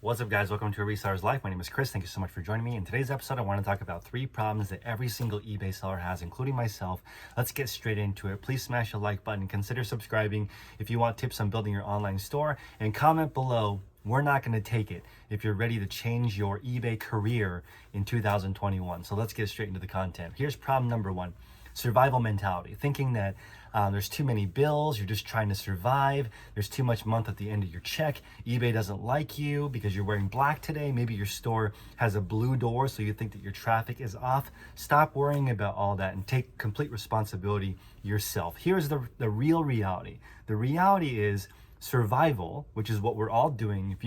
What's up, guys? Welcome to A Reseller's Life. My name is Chris. Thank you so much for joining me. In today's episode, I want to talk about 3 problems that every single eBay seller has, including myself. Let's get straight into it. Please smash the like button. Consider subscribing if you want tips on building your online store. And comment below, we're not going to take it if you're ready to change your eBay career in 2021. So let's get straight into the content. Here's problem number 1. Survival mentality, thinking that there's too many bills, you're just trying to survive, there's too much month at the end of your check, eBay doesn't like you because you're wearing black today, maybe your store has a blue door so you think that your traffic is off. Stop worrying about all that and take complete responsibility yourself. Here's the real reality. The reality is survival, which is what we're all doing. If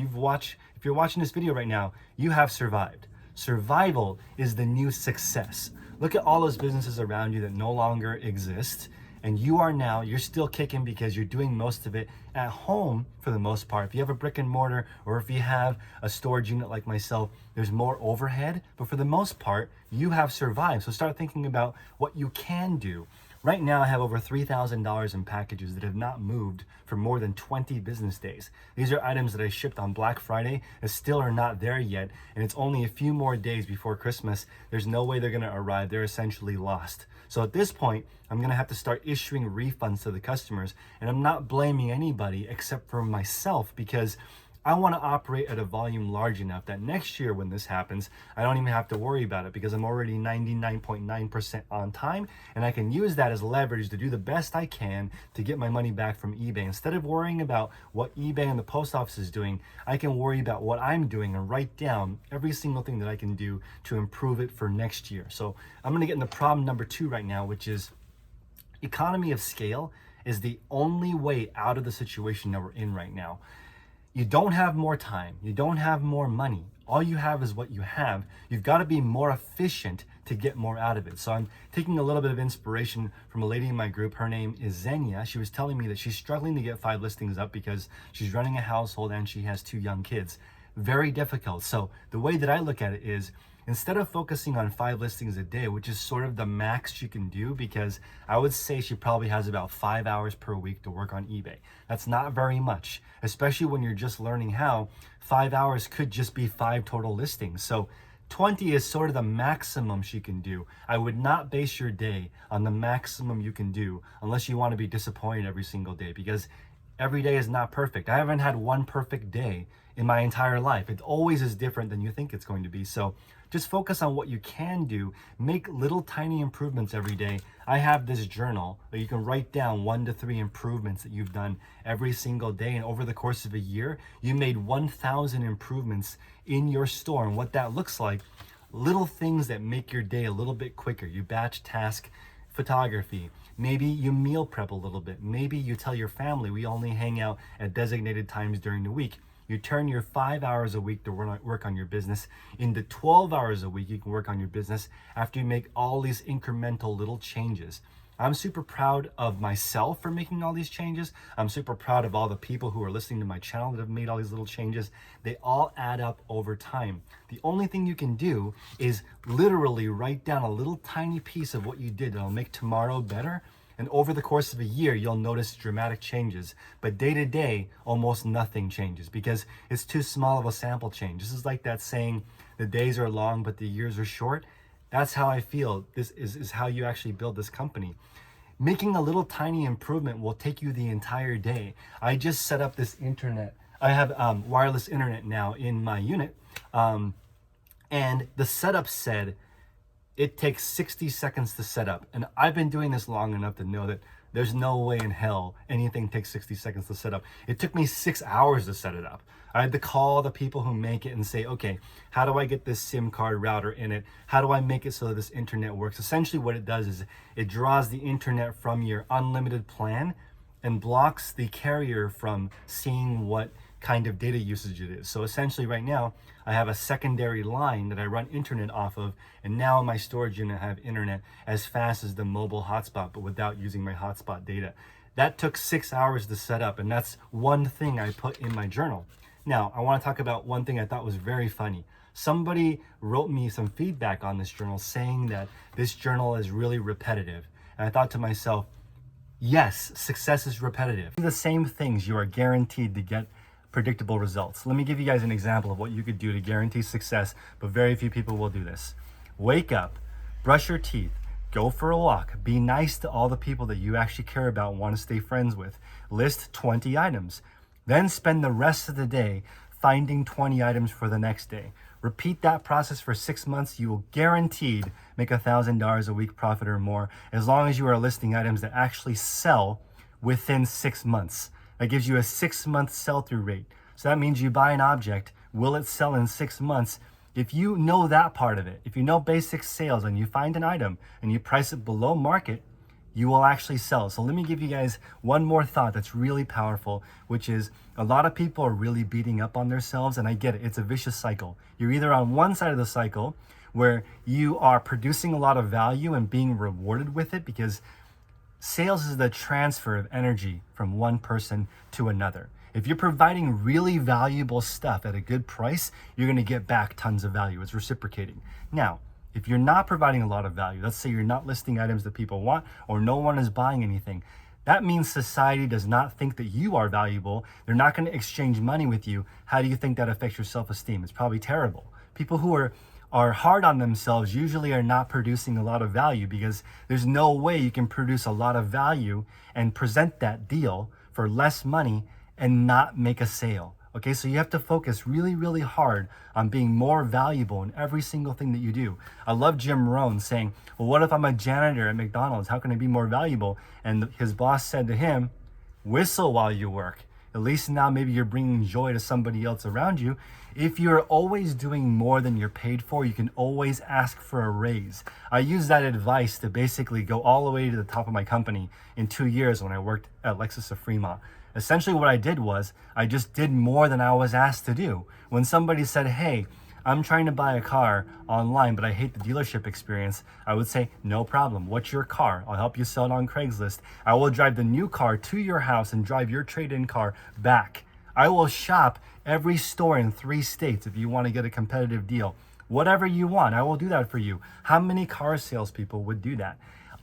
you're watching this video right now, you have survived. Survival is the new success. Look at all those businesses around you that no longer exist, and you're still kicking because you're doing most of it at home for the most part. If you have a brick and mortar, or if you have a storage unit like myself, there's more overhead, but for the most part, you have survived. So start thinking about what you can do. Right now, I have over $3,000 in packages that have not moved for more than 20 business days. These are items that I shipped on Black Friday that still are not there yet, and it's only a few more days before Christmas. There's no way they're gonna arrive. They're essentially lost. So at this point, I'm gonna have to start issuing refunds to the customers, and I'm not blaming anybody except for myself, because I want to operate at a volume large enough that next year when this happens, I don't even have to worry about it because I'm already 99.9% on time, and I can use that as leverage to do the best I can to get my money back from eBay. Instead of worrying about what eBay and the post office is doing, I can worry about what I'm doing and write down every single thing that I can do to improve it for next year. So I'm going to get into problem number 2 right now, which is economy of scale is the only way out of the situation that we're in right now. You don't have more time. You don't have more money. All you have is what you have. You've got to be more efficient to get more out of it. So I'm taking a little bit of inspiration from a lady in my group. Her name is Xenia. She was telling me that she's struggling to get 5 listings up because she's running a household and she has 2 young kids. Very difficult. So the way that I look at it is, instead of focusing on 5 listings a day, which is sort of the max she can do, because I would say she probably has about 5 hours per week to work on eBay. That's not very much, especially when you're just learning how. 5 hours could just be 5 total listings. So 20 is sort of the maximum she can do. I would not base your day on the maximum you can do unless you want to be disappointed every single day, because every day is not perfect. I haven't had one perfect day in my entire life. It always is different than you think it's going to be. So just focus on what you can do. Make little tiny improvements every day. I have this journal that you can write down 1 to 3 improvements that you've done every single day. And over the course of a year, you made 1,000 improvements in your store. And what that looks like, little things that make your day a little bit quicker. You batch task photography. Maybe you meal prep a little bit. Maybe you tell your family we only hang out at designated times during the week. You turn your 5 hours a week to work on your business into 12 hours a week you can work on your business after you make all these incremental little changes. I'm super proud of myself for making all these changes. I'm super proud of all the people who are listening to my channel that have made all these little changes. They all add up over time. The only thing you can do is literally write down a little tiny piece of what you did that'll make tomorrow better. And over the course of a year, you'll notice dramatic changes. But day to day, almost nothing changes because it's too small of a sample change. This is like that saying, the days are long, but the years are short. That's how I feel. This is how you actually build this company. Making a little tiny improvement will take you the entire day. I just set up this internet. I have wireless internet now in my unit. And the setup said, it takes 60 seconds to set up. And I've been doing this long enough to know that there's no way in hell anything takes 60 seconds to set up. It took me 6 hours to set it up. I had to call the people who make it and say, okay, how do I get this SIM card router in it? How do I make it so that this internet works? Essentially what it does is it draws the internet from your unlimited plan and blocks the carrier from seeing what kind of data usage it is. So essentially right now, I have a secondary line that I run internet off of, and now in my storage unit I have internet as fast as the mobile hotspot, but without using my hotspot data. That took 6 hours to set up, and that's one thing I put in my journal. Now, I want to talk about one thing I thought was very funny. Somebody wrote me some feedback on this journal saying that this journal is really repetitive. And I thought to myself, yes, success is repetitive. The same things you are guaranteed to get predictable results. Let me give you guys an example of what you could do to guarantee success, but very few people will do this. Wake up, brush your teeth, go for a walk, be nice to all the people that you actually care about and want to stay friends with. List 20 items. Then spend the rest of the day finding 20 items for the next day. Repeat that process for 6 months. You will guaranteed make $1,000 a week profit or more, as long as you are listing items that actually sell within 6 months. That gives you a 6-month sell-through rate. So that means you buy an object, will it sell in 6 months? If you know that part of it, if you know basic sales and you find an item and you price it below market, you will actually sell. So let me give you guys one more thought that's really powerful, which is a lot of people are really beating up on themselves, and I get it. It's a vicious cycle. You're either on one side of the cycle where you are producing a lot of value and being rewarded with it, because sales is the transfer of energy from one person to another. If you're providing really valuable stuff at a good price, you're going to get back tons of value. It's reciprocating. Now, if you're not providing a lot of value, let's say you're not listing items that people want or no one is buying anything, that means society does not think that you are valuable. They're not going to exchange money with you. How do you think that affects your self-esteem? It's probably terrible. People who are hard on themselves usually are not producing a lot of value, because there's no way you can produce a lot of value and present that deal for less money and not make a sale. Okay, so you have to focus really, really hard on being more valuable in every single thing that you do. I love Jim Rohn saying, well, what if I'm a janitor at McDonald's? How can I be more valuable? And his boss said to him, whistle while you work. At least now maybe you're bringing joy to somebody else around you. If you're always doing more than you're paid for, you can always ask for a raise. I use that advice to basically go all the way to the top of my company in 2 years when I worked at Lexus of Fremont. Essentially what I did was I just did more than I was asked to do. When somebody said, hey, I'm trying to buy a car online, but I hate the dealership experience, I would say, no problem. What's your car? I'll help you sell it on Craigslist. I will drive the new car to your house and drive your trade-in car back. I will shop every store in 3 states if you want to get a competitive deal. Whatever you want, I will do that for you. How many car salespeople would do that?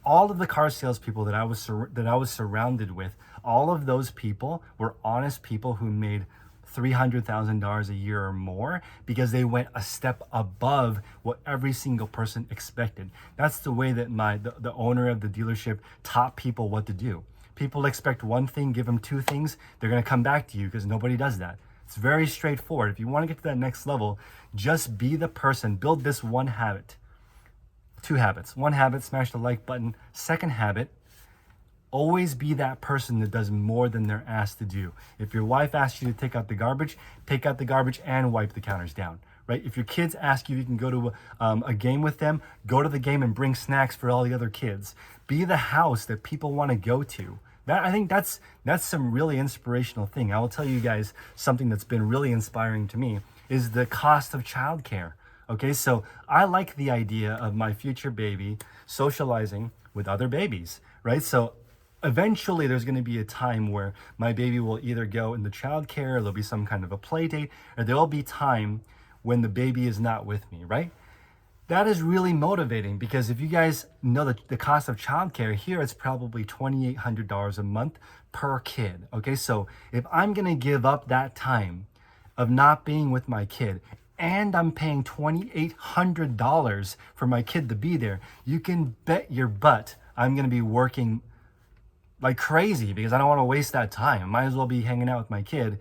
All of the car salespeople that I was surrounded with, all of those people were honest people who made $300,000 a year or more, because they went a step above what every single person expected. That's the way that the owner of the dealership taught people what to do. People expect one thing, give them 2 things, they're going to come back to you, because nobody does that. It's very straightforward. If you want to get to that next level, just be the person. Build this one habit. 2 habits. 1 habit, smash the like button. 2nd habit, always be that person that does more than they're asked to do. If your wife asks you to take out the garbage and wipe the counters down, right? If your kids ask you if you can go to a game with them, go to the game and bring snacks for all the other kids. Be the house that people want to go to. I think that's some really inspirational thing. I will tell you guys something that's been really inspiring to me is the cost of childcare. Okay, so I like the idea of my future baby socializing with other babies, right? So eventually there's going to be a time where my baby will either go into childcare, or there'll be some kind of a play date, or there'll be time when the baby is not with me, right? That is really motivating, because if you guys know the cost of childcare here, it's probably $2,800 a month per kid. Okay, so if I'm going to give up that time of not being with my kid, and I'm paying $2,800 for my kid to be there, you can bet your butt I'm going to be working like crazy, because I don't want to waste that time. I might as well be hanging out with my kid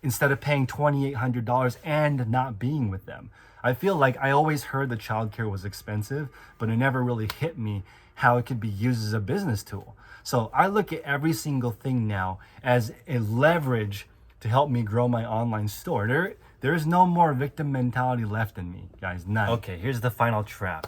instead of paying $2,800 and not being with them. I feel like I always heard that childcare was expensive, but it never really hit me how it could be used as a business tool. So I look at every single thing now as a leverage to help me grow my online store. There's no more victim mentality left in me, guys, none. Okay, here's the final trap.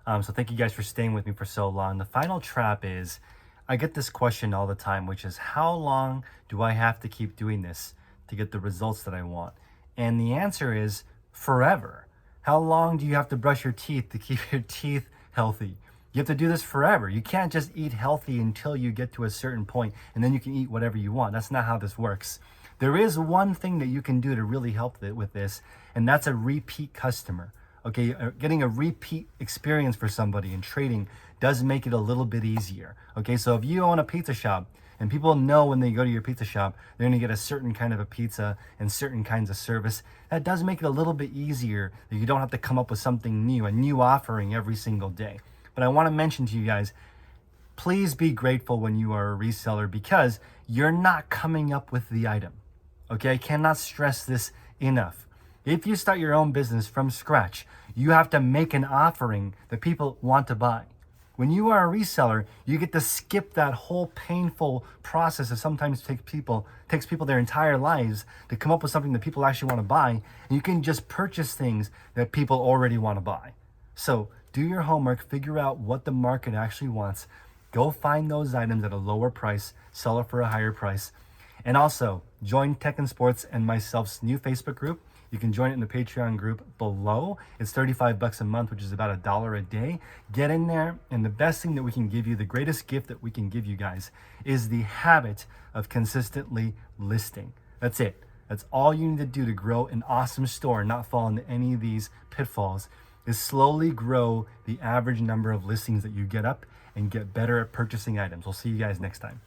So thank you guys for staying with me for so long. The final trap is, I get this question all the time, which is, how long do I have to keep doing this to get the results that I want? And the answer is forever. How long do you have to brush your teeth to keep your teeth healthy? You have to do this forever. You can't just eat healthy until you get to a certain point and then you can eat whatever you want. That's not how this works. There is one thing that you can do to really help with this, and that's a repeat customer. Okay, getting a repeat experience for somebody in trading does make it a little bit easier. Okay, so if you own a pizza shop, And people know when they go to your pizza shop, they're gonna get a certain kind of a pizza and certain kinds of service. That does make it a little bit easier that you don't have to come up with something new, a new offering every single day. But I wanna mention to you guys, please be grateful when you are a reseller because you're not coming up with the item. Okay, I cannot stress this enough. If you start your own business from scratch, you have to make an offering that people want to buy. When you are a reseller, you get to skip that whole painful process that sometimes takes people their entire lives to come up with something that people actually want to buy, and you can just purchase things that people already want to buy. So do your homework, figure out what the market actually wants, go find those items at a lower price, sell it for a higher price, and also join Tech and Sports and myself's new Facebook group. You can join it in the Patreon group below. It's $35 a month, which is about $1 a day. Get in there, and the best thing that we can give you, the greatest gift that we can give you guys, is the habit of consistently listing. That's it. That's all you need to do to grow an awesome store and not fall into any of these pitfalls, is slowly grow the average number of listings that you get up and get better at purchasing items. We'll see you guys next time.